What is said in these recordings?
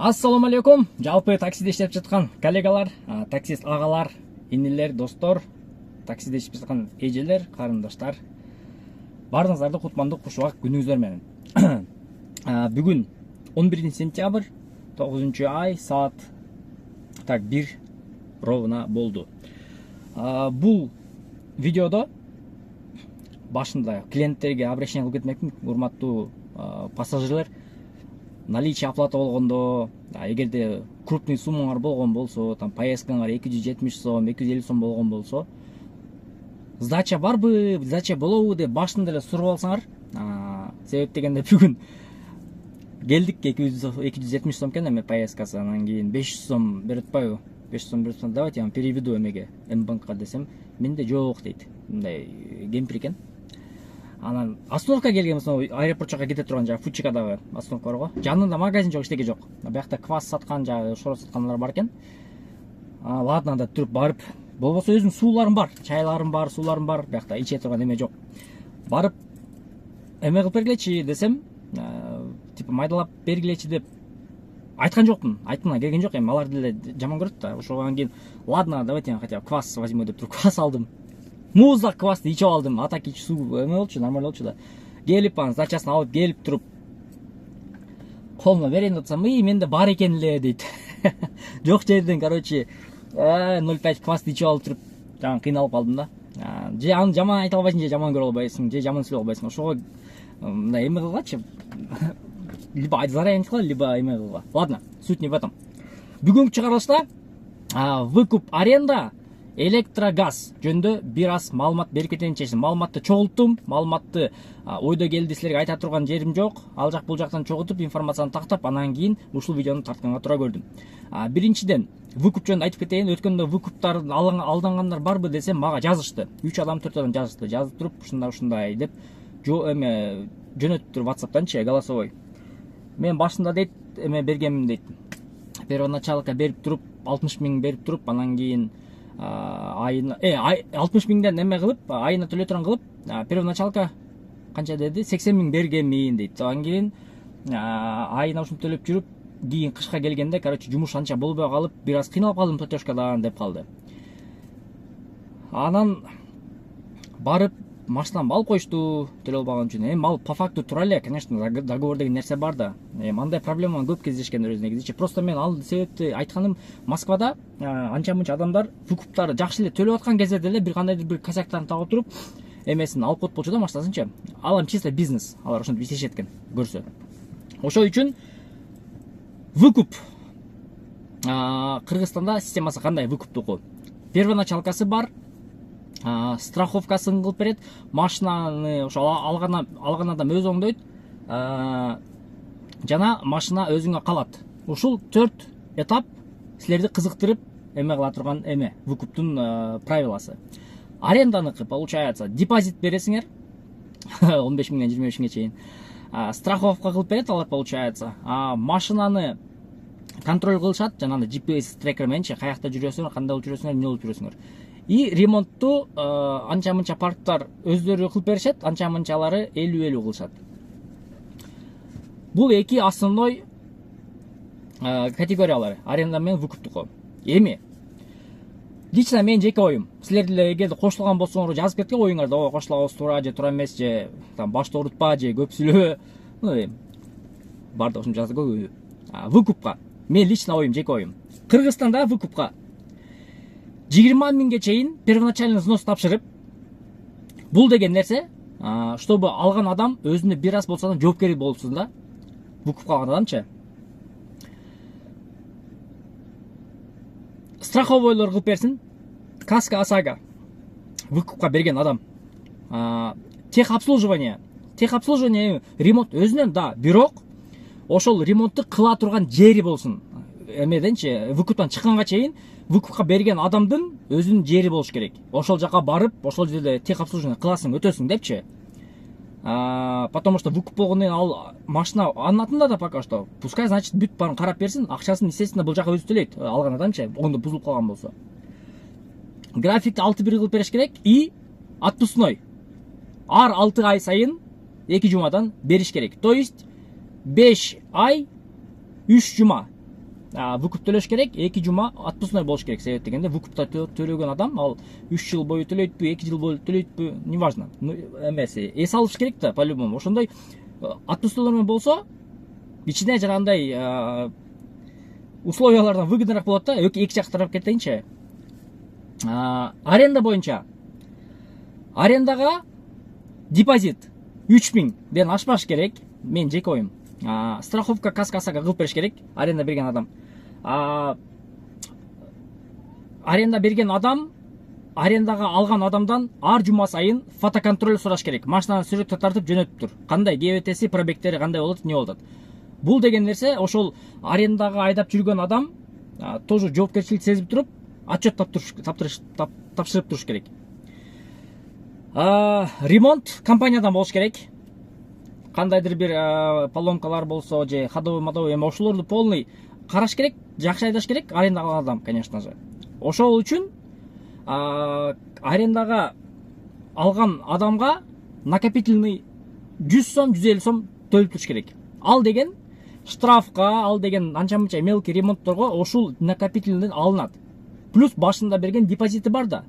Ассаламу алейкум. Жалпы таксиде иштеп жаткан коллегалар, таксист агалар, инилер, достор, таксиде иштеп жаткан эжелер, карындаштар. Баарыңыздарды кутмандуу кушубак күнүңүздөр менен. Бүгүн 11 сентябрь 9 ай саат 1 ровно болду. Бул видеодо башында клиенттерге обращение кылып кетмекмин. Урматтуу пассажирлер, наличие оплата болгондо, эгерде крупный суммаңар болгон болсо, поездкаңар 270 сом, 250 сом болгон болсо, сдача барбы, сдача болобу деп башында эле суруп алсаңар. Себеп дегенде бүгүн келдик, 270 сом экен эме поездкасы, анан кийин 500 сом берип атпайбы? 500 сом берип, давайте я переведу эмеге, М-банкка десем, менде жок дейт. Мындай кемпир экен. Анан остановка келген, аэропорт жака кете турган жагы Фучикадагы остановка бар го. Жанында магазин жок, эчтеке жок. Биякта квас саткан жагы, шорот саткандар бар экен. Ладно да туруп барып, болбосо өзүм сууларым бар, чайларым бар, сууларым бар, биякта иче турган эме жок. Барып эме кылып бергилечи десем, типа майдалап бергилечи деп айткан жокмун. Айтымына келген жок, эми алар деле жаман көрөт да. Ошондон кийин ладно, давайте я хотя бы квас возьму деп туруп квас алдым. Муздак квасты ичип алдым. Атак ич суу эме болчу, нормально болчу да. Келип анын сдачасын алып келип туруп колуна берейин атсам, менде бар экен эле дейт. Жок жерден, короче, 0,5 квасты ичип алып туруп, жаман кыйналып калдым да. Же аны жаман айта албайсың, же жаман көрө албайсың, же жаман сүйлөй албайсың. Ошого мындай эме кылгачы. Либо заранее кыла, либо эме кылга. Ладно, суть не в этом. Бүгүнкү чыгарылышта выкуп аренда электрогаз жөнүндө бир аз маалымат берип кетейин чечтим. Маалыматты чогулттум, маалыматты ойдо келди, силерге айта турган жерим жок. Ал жак бул жактан чогултуп, информацияны тактап, анан кийин ушул видеону тартканга туура көрдүм. Биринчиден, выкуп жөнүндө айтып кетейин. Өткөндө выкуптарды алдангандар барбы десем, мага жазышты. 3 адам, 4 адам жазышты. Жазып туруп, ушундай деп эме жөнөтүп туруп WhatsApp'танчы голосовой. Мен башында дейт, эме бергенмин дейт. Первоначалка берип туруп, 60 000 берип туруп, анан кийин айына 60 000ден эме кылып, айына төлөй турган кылып, первоначалка канча деди? 80 000 бергенмин дейт. Анан кийин айына ушинтип төлөп жүрүп, кийин кышка келгенде, короче, жумуш анча болбой калып, бир аз кыйналып калдым платежкадан деп калды. Анан барып машинаны алып коюшту, төлөй албаган үчүн. Эми ал по факту тура эле, конечно, договор деген нерсе бар да. Мындай проблеманы көп кездешкен өз негизичи. Просто мен ал себепти айтканым, Москвада анча-мынча адамдар выкуптары жакшы эле төлөп аткан кездерде эле бир кандайдыр бир косяктарын таап туруп, эмесин алып коюп болчу да машинасынчы. Ал эми чисто бизнес, алар ошентип иштешет экен, көрсө. Ошол үчүн выкуп Кыргызстанда системасы кандай выкуптуку? Первоначалкасы бар, страховкасын кылып берет, машинаны ошо алган адам өзү оңдойт, жана машина өзүңө калат. Ушул 4 этап силерди кызыктырып эме кыла турган эме, выкуптун правиласы. Аренданыкы получается, депозит бересиңер 15 000ден 25 000ге чейин. Страховка кылып берет алар получается. Машинаны контроль кылышат, жанагы GPS трекер мененчи, каякта жүрөсүңөр, кандай болуп жүрөсүңөр, эмне болуп жүрөсүңөр. И ремонтту анча-мынча парктар өздөрү кылып беришет, анча-мынчалары 50-50 кылышат. Бул эки основной категориялары, аренда менен выкуптуку. Эми лично менин жеке оюм, силер деле эгерде кошулган болсоңор жазып кеткен оюңарды, ооба кошулагыбыз туура же туура эмес, же башты оорутпа, же көп сүйлөбө. Барды ошентип жазып койгой. Выкупка мен лично оюм, жеке оюм. Кыргызстанда выкупка 20 000ге чейин первоначальный взнос тапшырып, бул деген нерсе, чтобы алган адам өзүнө бир аз болсо да жоопкер болсун да. Выкупка алган адамчы. Страховойлор кылып берсин. Каска ОСАГО выкупка берген адам. Техобслуживание ремонт өзүнөн да, бирок ошол ремонтту кыла турган жери болсун. Эмеденчи, выкуптан чыкканга чейин выкупка берген адамдын өзүнүн жери болуш керек. Ошол жака барып, ошол жерде техобслуживание кыласың, өтөсүң депчи. Потому что выкуп болгондон ал машина анын атында да пока что. Пускай, значит, бүт баарын карап берсин, акчасын, естественно, бул жака өзү төлөйт, алган адамчы, оңдо бузулуп калган болсо. Графикти 6-1 кылып бериш керек и отпускной. Ар 6 ай сайын 2 жумадан бериш керек. То есть 5 ай 3 жума. выкуп төлөш керек, 2 жума отпускной болуш керек. Себеп дегенде выкупта төлөгөн адам ал 3 жыл бою төлөйтпү, 2 жыл бою төлөйтпү, неважно. Эмеси, эс алыш керек да, по-любому. Ошондой отпускнойлор менен болсо, ичине жанагындай условиялардан выгодныраак болот да, эки жак тарап кетейинчи. Аренда боюнча арендага депозит 3000ден ашпаш керек. Мен жеке оюм. Страховка каскасага кылып бериш керек, аренда берген адам. Аренда берген адам арендага алган адамдан ар жума сайын фотоконтроль сураш керек. Машинаны сүрөткө тартып жөнөтүп тур. Кандай ГБТси, пробектери кандай болот, эмне болот. Бул деген нерсе ошол арендага айдап жүргөн адам тоже жоопкерчилик сезип туруп, отчет тапшырып туруш керек. Ремонт компаниядан болуш керек. Кандайдыр бир поломкалар болсо же ходовой эме ошолорду полный караш керек, жакшы айдаш керек арендага алган адам, конечно же. Ошол үчүн арендага алган адамга накопительный 100 сом, 150 сом төлөп туруш керек. Ал деген штрафка, ал деген анча-мынча мелкий ремонтторго ошол накопительныйдан алынат. Плюс башында берген депозиты бар да.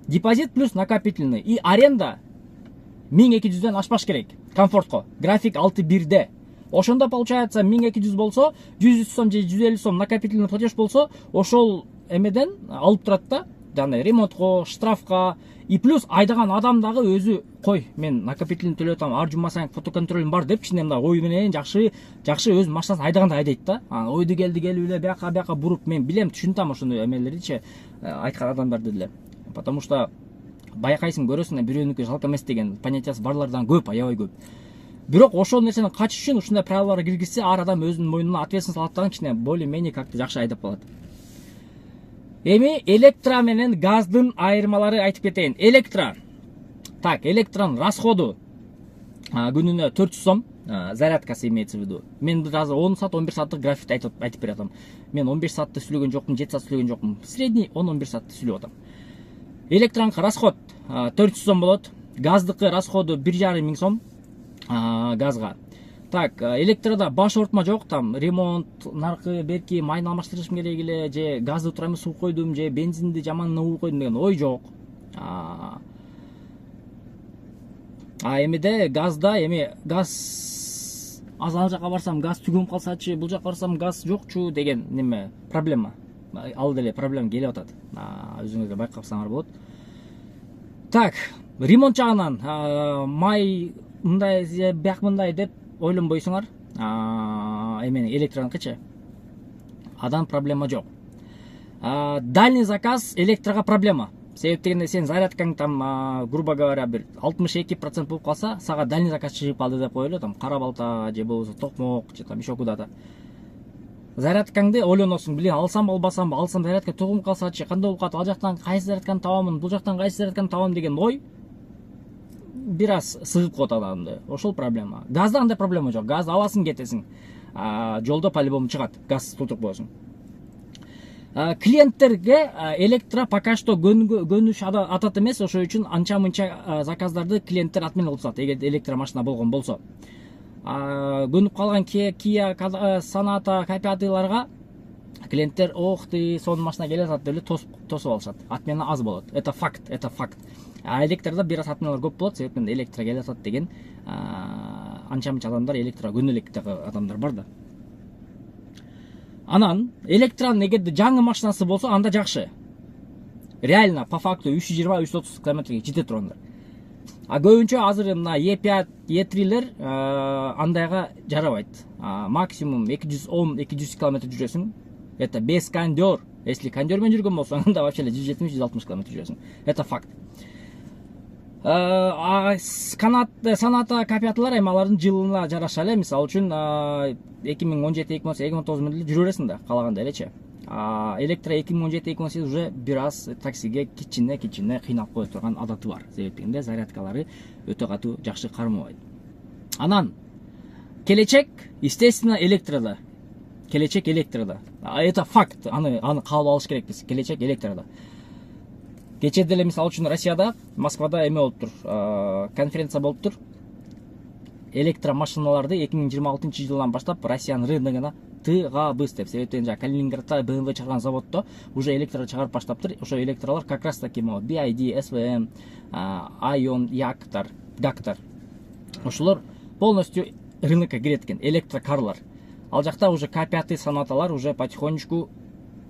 Депозит плюс накопительный. И аренда 1200ден ашпаш керек. Комфортко. График 6.1D. Ошондо получается 1200 болсо, 100 сом же 150 сом накопительный платеж болсо, ошол эмеден алып турат да. Жана ремонтко, штрафка и плюс айдаган адам дагы өзү кой, мен накопительный төлөп атам, ар жума сайын фотоконтролым бар деп чынында ой менен жакшы өз машинасын айдагандай айдайт да. Ойду келип эле бияка буруп, мен билем, түшүнтам ошондой эмелердичи, айткан адамдарды деле. Потому что байкайсың, көрөсүң, бирөөнүкү жалко эмес деген понятиясы барлардан көп, аябай көп. Бирок ошол нерсени качыш үчүн ушундай правилалар киргизсе, ар адам өзүнүн мойнуна ответственность алат дагы кичине более-менее как-то жакшы айдап калат. Эми электро менен газдын айырмалары айтып кетейин. Электро. Так, электронун расходу күнүнө 400 сом, зарядкасы имеется в виду. Мен азыр 10 саат, 11 сааттык графикти айтып бератам. Мен 15 саатты сүйлөгөн жокмун, 7 саат сүйлөгөн жокмун. Средний 10-11 саатты сүйлөп атам. Электронка расход 400 сом болот. Газдыкы расходу 1,5 сом газга. Так, электрода баш ортма жок, там ремонт, наркы, берки, майын алмаштырышым керек эле, же газды турайм суу койдум, же бензинди жаман угуп койдум деген ой жок. Эмеде газда газ ал жака барсам газ түгөнүп калсачы, бул жака барсам газ жокчу деген неме проблема. Ал деле проблема келип атат. Өзүңүздөр байкапсаңар болот. Так, ремонт жагынан май мындай, бияк мындай деп ойлонбойсуңар. Эмени электронкычы. Адан проблема жок. Дальний заказ электрога проблема. Себеп дегенде сен зарядкаң там, грубо говоря, бир 62% болуп калса, сага дальний заказ чыгып калды деп коелу, там Кара Балта же болбосо Токмок же там еще куда-то. Зарядкаңды ойлоносуң, билем, алсам албасам, алсам зарядка тогуп калсачы, кандай болуп калат, ал жактан кайсы зарядканы табамын, бул жактан кайсы зарядканы табам деген ой бир аз сыгып коет адамды. Ошол проблема. Газда андай проблема жок. Газ аласың, кетесиң. Жолдо по-любому чыгат. Газ толтуруп коесуң. Клиенттерге электро пока что көнүш атат эмес, ошол үчүн анча-мынча заказдарды клиенттер отмена кылып атат, эгер электро машина болгон болсо. Көнүп калган Kia, Sonata, K5-ларга клиенттер ох ты, сонун машина келе атат деп тосуп алышат. Отмена аз болот. Это факт, это факт. Электрда бир аз отменалар көп болот, себептен электро келе атат деген анча-мынча адамдар электро көнө элек адамдар бар да. Анан электронун эгерде жаңы машинасы болсо, анда жакшы. Реально по факту 320-330 км жете тургандар. Көбүнчө азыр мына E5, E3лер андайга жарабайт. Максимум 210-200 км жүрөсүң. Это без кондер. Если кондер менен жүргөн болсоң, анда вообще 170-160 км жүрөсүң. Это факт. Sonata K5-лар эми алардын жылына жараша эле, мисалы үчүн 2017-2018-2019 менен жүрө бересиң да, калагандай элечи. Электро 2017-2018 уже бир аз таксиге кичине кыйнап кое турган адаты бар. Себеп дегенде зарядкалары өтө катуу жакшы кармабайт. Анан келечек, естественно, электрода. Келечек электрода. Это факт. Аны кабыл алыш керекпиз. Келечек электрода. Кече деле мисалы үчүн Россияда, Москвада эме болуптур, конференция болуптур. Электромашиналарды 2026 жылдан баштап Россиянын рыногуна тыгабыз деп. Себептен жаңа Калининградта BMW чыгарган заводдо уже электро чыгарып баштаптыр. Ошо электролор как раз таки могу BID, SVM, Ion, Яктар, Гактар. Ошолор полностью рынокко кирет экен, электрокарлар. Ал жакта уже К5 санаталар уже потихонечку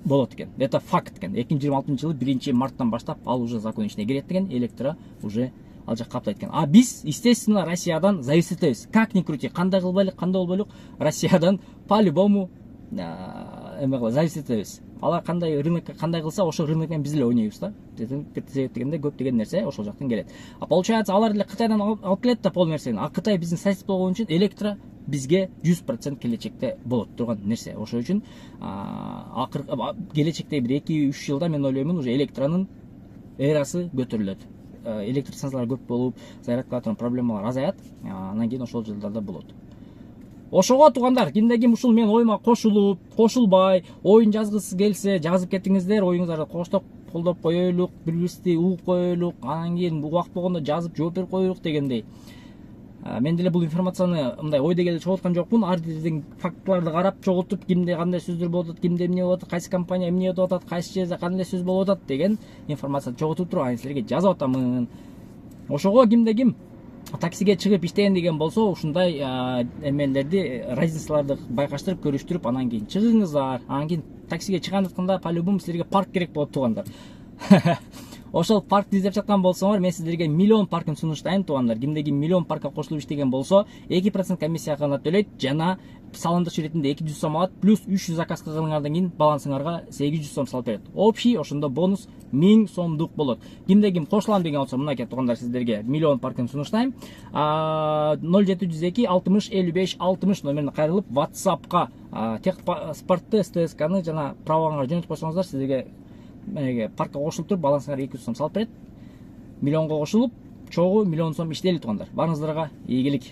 болот экен. Это факт экен. 2026 жылы 1 марттан баштап ал уже закон ичине кирет деген, электро уже ал жак каптайт экен. А биз, естественно, Россиядан зависеть этебиз. Как ни крути, кандай кылбайлык, кандай болбойлук, Россиядан по-любому зависеть этебиз. Алар кандай рынокко кандай кылса, ошол рынок менен биз эле ойнойбуз да. Дегенде көптөгөн нерсе ошол жактан келет. А получается, алар деле Кытайдан алып келет да пол нерсени. А Кытай биздин сосед болгон үчүн электро бизге 100% келечекте болот турган нерсе. Ошол үчүн келечекте бир 2-3 жылда мен ойлоймун уже электронун эрасы көтөрүлөт. Электр станциялар көп болуп, зарядкалардын проблемалар азаят. Анан кийин ошол жылдарда болот. Ошого туугандар, кимде ким ушул мен оюма кошулуп, кошулбай, оюн жазгысы келсе, жазып кетиңиздер, оюңуздарды коштоп колдоп коелук, бири-бирибизди угуп коелук, анан кийин убакыт болгондо жазып жооп берип коелук дегендей. Мен деле бул информацияны мындай ойдо келип чогулткан жокмун. Ар жерден фактыларды карап, чогултуп, кимде кандай сөздөр болуп атат, кимде эмне болуп атат, кайсы компания эмне деп атат, кайсы жерде кандай сөз болуп атат деген информацияны чогултуп туруп, аны силерге жазып атамын. Ошого кимде ким таксиге чыгып иштейин деген болсо, ушундай эмелерди, разницаларды байкаштырып, көрүштүрүп, анан кийин чыгыңыздар. Анан кийин таксиге чыгандыкында по-любому силерге парк керек болот туугандар. Ошол паркты издеп жаткан болсоңор, мен сиздерге миллион паркын сунуштайм туугандар. Кимде ким миллион паркка кошулуп иштеген болсо, 2% комиссия гана төлөйт жана салымдык четинде 200 сом алат, плюс 300 заказ кылгандан кийин балансыңарга 800 сом салып берет. Общий ошондо бонус 1000 сомдук болот. Кимде ким кошулам деген болсо, мынакей туугандар, сиздерге миллион паркын сунуштайм. 0702 60 55 60 номерине кайрылып, WhatsAppка техпаспортты, СТСКны жана праваңарга жөнөтүп койсоңуздар, сиздерге паркка кошулуп туруп, балансыңарга 200 сом салып берет. Миллионго кошулуп, чогуу миллион сом иштейли туугандар. Барыңыздарга ийгилик.